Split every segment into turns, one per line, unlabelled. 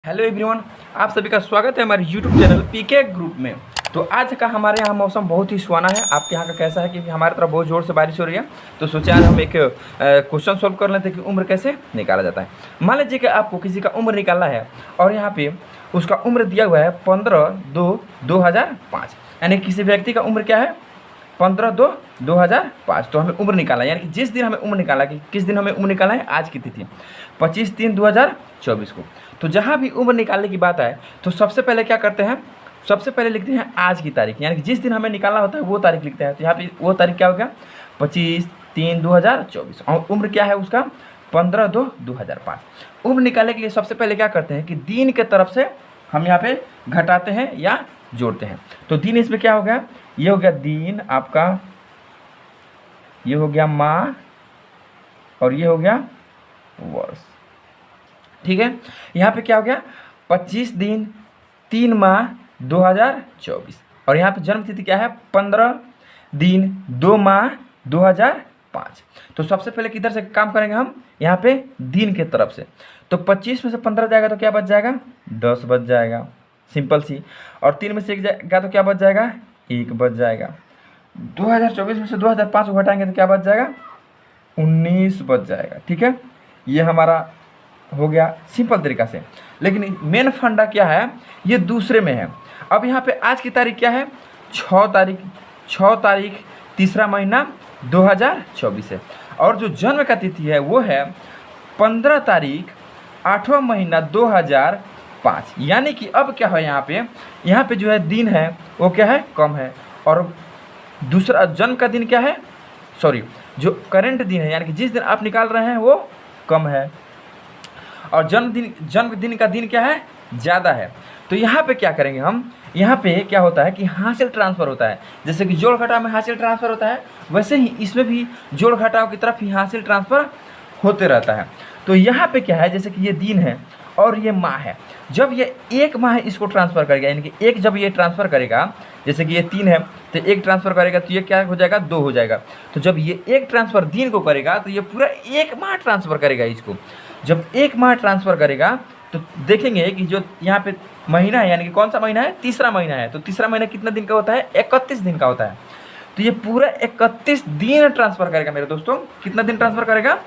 Hello everyone, आप सभी का स्वागत है हमारे यूट्यूब चैनल पीके ग्रुप में। तो आज का हमारे यहाँ मौसम बहुत ही सुहाना है। आपके यहाँ का कैसा है? क्योंकि हमारी तरफ बहुत ज़ोर से बारिश हो रही है। तो सोचे आज हम एक क्वेश्चन सॉल्व कर लेते हैं कि उम्र कैसे निकाला जाता है। मान लीजिए कि आपको किसी का उम्र निकालना है और यहाँ पे उसका उम्र दिया हुआ है 15/2/2005। यानी किसी व्यक्ति का उम्र क्या है? 15/2/2005। तो हमें उम्र निकाला है, यानी कि जिस दिन हमें उम्र निकाला कि किस दिन हमें उम्र निकाला है, आज की तिथि 25/3/2024 को। तो जहाँ भी उम्र निकालने की बात आए तो सबसे पहले क्या करते हैं? सबसे पहले लिखते हैं आज की तारीख, यानी कि जिस दिन हमें निकालना होता है वो तारीख लिखते हैं। तो यहाँ पे वो तारीख क्या हो गया? 25/3/2024। और उम्र क्या है उसका? 15/2/2005। उम्र निकालने के लिए सबसे पहले क्या करते हैं कि दिन के तरफ से हम यहाँ पे घटाते हैं या जोड़ते हैं। तो दिन इसमें क्या हो गया? ये हो गया दिन आपका, ये हो गया माह और ये हो गया वर्ष। ठीक है, यहाँ पे क्या हो गया? 25 दिन 3 माह 2024। और यहाँ पे जन्म तिथि क्या है? 15 दिन 2 माह 2005। तो सबसे पहले किधर से काम करेंगे हम? यहाँ पे दिन के तरफ से। तो 25 में से 15 जाएगा तो क्या बच जाएगा? 10 बच जाएगा, सिंपल सी। और 3 में से 1 जाएगा तो क्या बच जाएगा? 1 बच जाएगा। 2024 में से 2005 को घटाएंगे तो क्या बच जाएगा? 19 बच जाएगा। ठीक है, ये हमारा हो गया सिंपल तरीका से। लेकिन मेन फंडा क्या है? ये दूसरे में है। अब यहाँ पे आज की तारीख क्या है? 6 तारीख तीसरा महीना 2024 है। और जो जन्म का तिथि है वो है 15 तारीख 8वां महीना 2005। यानी कि अब क्या है यहाँ पे जो है दिन है वो क्या है? कम है। और दूसरा जन्म का दिन क्या है? सॉरी, जो करंट दिन है यानी कि जिस दिन आप निकाल रहे हैं वो कम है। और जन्मदिन का दिन क्या है? ज़्यादा है। तो यहाँ पे क्या करेंगे हम? यहाँ पे क्या होता है कि हासिल ट्रांसफ़र होता है। जैसे कि जोड़ घटाव में हासिल ट्रांसफ़र होता है, वैसे ही इसमें भी जोड़ घटाव की तरफ ही हासिल ट्रांसफ़र होते रहता है। तो यहाँ पे क्या है? जैसे कि ये दिन है और ये माह है। जब ये एक माह इसको ट्रांसफ़र करेगा, यानी कि एक जब ये ट्रांसफ़र करेगा, जैसे कि ये 3 है तो एक ट्रांसफ़र करेगा तो ये क्या हो जाएगा? 2 हो जाएगा। तो जब ये एक ट्रांसफ़र दिन को करेगा तो ये पूरा एक माह ट्रांसफ़र करेगा इसको। जब एक माह ट्रांसफ़र करेगा तो देखेंगे कि जो यहाँ पे महीना है, यानी कि कौन सा महीना है? तीसरा महीना है। तो तीसरा महीना कितना दिन का होता है? 31 दिन का होता है। तो ये पूरा 31 दिन ट्रांसफ़र करेगा मेरे दोस्तों। कितना दिन ट्रांसफ़र करेगा?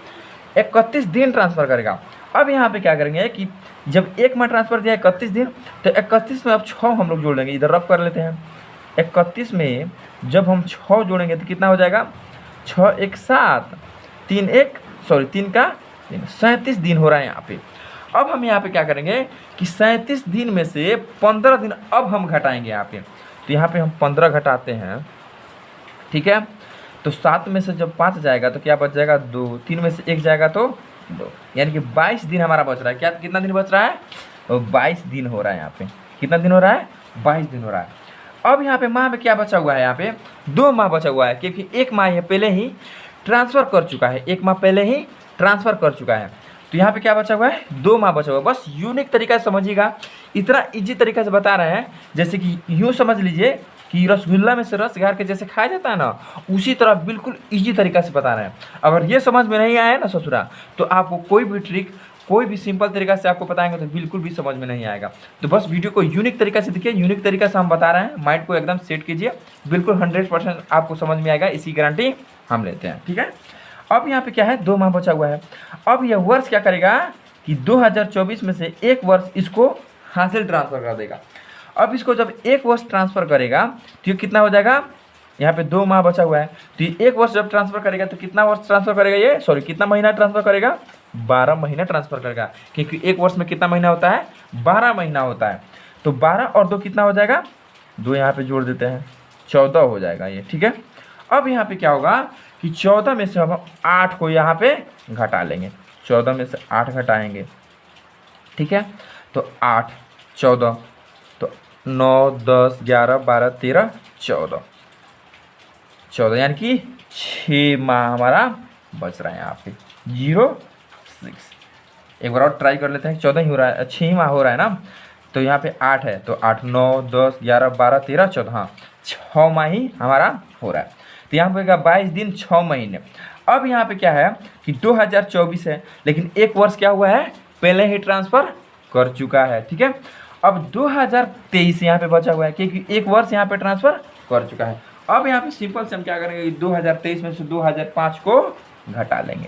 31 दिन ट्रांसफ़र करेगा। अब यहाँ पे क्या करेंगे कि जब एक माह ट्रांसफ़र दिया 31 दिन, तो 31 में अब 6 हम लोग जोड़ लेंगे। इधर रफ कर लेते हैं। 31 में जब हम 6 जोड़ेंगे तो कितना हो जाएगा? 6 1 7, 3 का 37 दिन हो रहा है यहाँ पे। अब हम यहाँ पे क्या करेंगे कि 37 दिन में से 15 दिन अब हम घटाएंगे यहाँ पे। तो यहाँ पे हम 15 घटाते हैं। ठीक है, तो 7 में से जब 5 जाएगा तो क्या बच जाएगा? 2। 3 में से 1 जाएगा तो 2, यानी कि 22 दिन हमारा बच रहा है। क्या कितना दिन बच रहा है? 22 दिन हो रहा है यहाँ पे। कितना दिन हो रहा है? 22 दिन हो रहा है। अब यहाँ पे माह में क्या बचा हुआ है? यहाँ पे 2 माह बचा हुआ है, क्योंकि एक माह ये पहले ही ट्रांसफ़र कर चुका है। एक माह पहले ही ट्रांसफ़र कर चुका है। तो यहाँ पे क्या बचा हुआ है? 2 माह बचा हुआ है। बस यूनिक तरीका से समझिएगा, इतना इजी तरीका से बता रहे हैं। जैसे कि यूँ समझ लीजिए कि रसगुल्ला में से रस गार के जैसे खाया जाता है ना, उसी तरह बिल्कुल इजी तरीका से बता रहे हैं। अगर ये समझ में नहीं आया ना ससुरा, तो आपको कोई भी ट्रिक, कोई भी सिंपल तरीका से आपको बताएंगे तो बिल्कुल भी समझ में नहीं आएगा। तो बस वीडियो को यूनिक तरीका से देखिए, यूनिक तरीका से हम बता रहे हैं। माइंड को एकदम सेट कीजिए, बिल्कुल 100% आपको समझ में आएगा, इसी गारंटी हम लेते हैं। ठीक है, अब यहाँ पे क्या है? 2 माह बचा हुआ है। अब यह वर्ष क्या करेगा कि 2024 में से 1 वर्ष इसको हासिल ट्रांसफ़र कर देगा। अब इसको जब 1 वर्ष ट्रांसफ़र करेगा तो ये कितना हो जाएगा? यहाँ पे 2 माह बचा हुआ है, तो ये 1 वर्ष जब ट्रांसफ़र करेगा तो कितना वर्ष ट्रांसफ़र करेगा? ये सॉरी, कितना महीना ट्रांसफ़र करेगा? 12 महीना ट्रांसफ़र करेगा, क्योंकि 1 वर्ष में कितना महीना होता है? 12 महीना होता है। तो 12 और 2 कितना हो जाएगा? 2 यहाँ पे जोड़ देते हैं, 14 हो जाएगा ये। ठीक है, अब यहाँ पे क्या होगा कि 14 में से हम 8 को यहाँ पे घटा लेंगे। 14 में से 8 घटाएंगे। ठीक है, तो 8 14, तो 9 10 11 12 13 14, यानी कि 6 माह हमारा बच रहा है यहाँ पे। 06, एक बार और ट्राई कर लेते हैं। 14 ही हो रहा है, 6 माह हो रहा है ना। तो यहाँ पे 8 है, तो 8 9 10 11 12 13 14, हाँ 6 माह ही हमारा हो रहा है। तो यहाँ पे 22 दिन 6 महीने। अब यहाँ पे क्या है कि 2024 है, लेकिन 1 वर्ष क्या हुआ है? पहले ही ट्रांसफ़र कर चुका है। ठीक है, अब 2023 यहाँ पे बचा हुआ है क्योंकि एक वर्ष यहाँ पे ट्रांसफ़र कर चुका है। अब यहाँ पे सिंपल से हम क्या करेंगे कि 2023 में से 2005 को घटा लेंगे।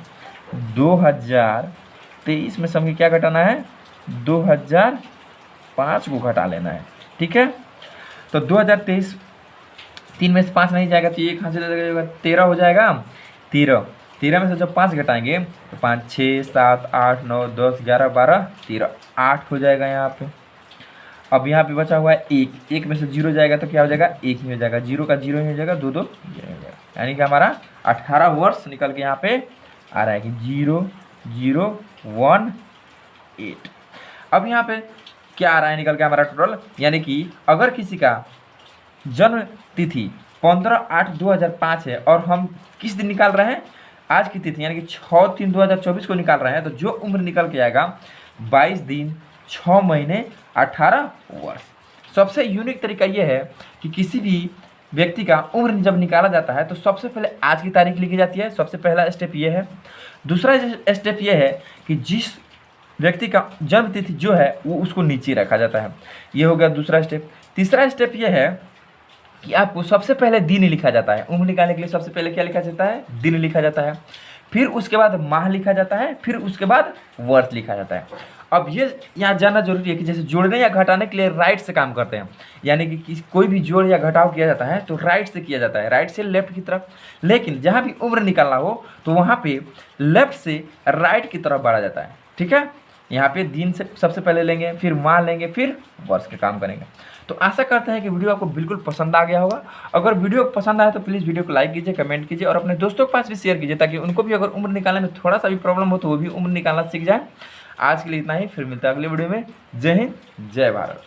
2023 में से हमें क्या घटाना है, 2005 को घटा लेना है। ठीक है, तो 2023 3 में से 5 नहीं जाएगा तो ये कहाँ से लगेगा, 13 हो जाएगा। 13 में से जब 5 घटाएंगे तो 5 6 7 8 9 10 11 12 13 8 हो जाएगा यहाँ पे। अब यहाँ पे बचा हुआ है 1 में से 0 जाएगा तो क्या हो जाएगा, 1 ही हो जाएगा। 0 का 0 ही हो जाएगा, 2 2 0 हो जाएगा, यानी कि हमारा 18 वर्ष निकल के यहाँ पे आ रहा है कि 0 0 1 8। अब यहाँ पे क्या आ रहा है निकल के हमारा टोटल, यानी कि अगर किसी का जन्म तिथि 15/8/2005 है और हम किस दिन निकाल रहे हैं, आज की तिथि यानी कि 6/3/2024 को निकाल रहे हैं, तो जो उम्र निकल के आएगा 22 दिन 6 महीने 18 वर्ष। सबसे यूनिक तरीका ये है कि किसी भी व्यक्ति का उम्र जब निकाला जाता है तो सबसे पहले आज की तारीख लिखी जाती है। सबसे पहला स्टेप ये है। दूसरा स्टेप ये है कि जिस व्यक्ति का जन्म तिथि जो है वो उसको नीचे रखा जाता है। ये हो गया दूसरा स्टेप। तीसरा स्टेप ये है कि आपको सबसे पहले दिन लिखा जाता है। उम्र निकालने के लिए सबसे पहले क्या लिखा जाता है, दिन लिखा जाता है। फिर उसके बाद माह लिखा जाता है, फिर उसके बाद वर्ष लिखा जाता है। अब ये यहाँ जानना जरूरी है कि जैसे जोड़ने या घटाने के लिए राइट से काम करते हैं, यानी कि कोई भी जोड़ या घटाव किया जाता है तो राइट से किया जाता है, राइट से लेफ्ट की तरफ। लेकिन जहाँ भी उम्र निकालना हो तो वहाँ पे लेफ्ट से राइट की तरफ बढ़ा जाता है। ठीक है, यहाँ पे दिन से सबसे पहले लेंगे, फिर माह लेंगे, फिर वर्ष के काम करेंगे। तो आशा करते हैं कि वीडियो आपको बिल्कुल पसंद आ गया होगा। अगर वीडियो पसंद आया तो प्लीज़ वीडियो को लाइक कीजिए, कमेंट कीजिए और अपने दोस्तों के पास भी शेयर कीजिए ताकि उनको भी अगर उम्र निकालने में थोड़ा सा भी प्रॉब्लम हो तो वो भी उम्र निकालना सीख जाए। आज के लिए इतना ही, फिर मिलता है अगले वीडियो में। जय हिंद, जय भारत।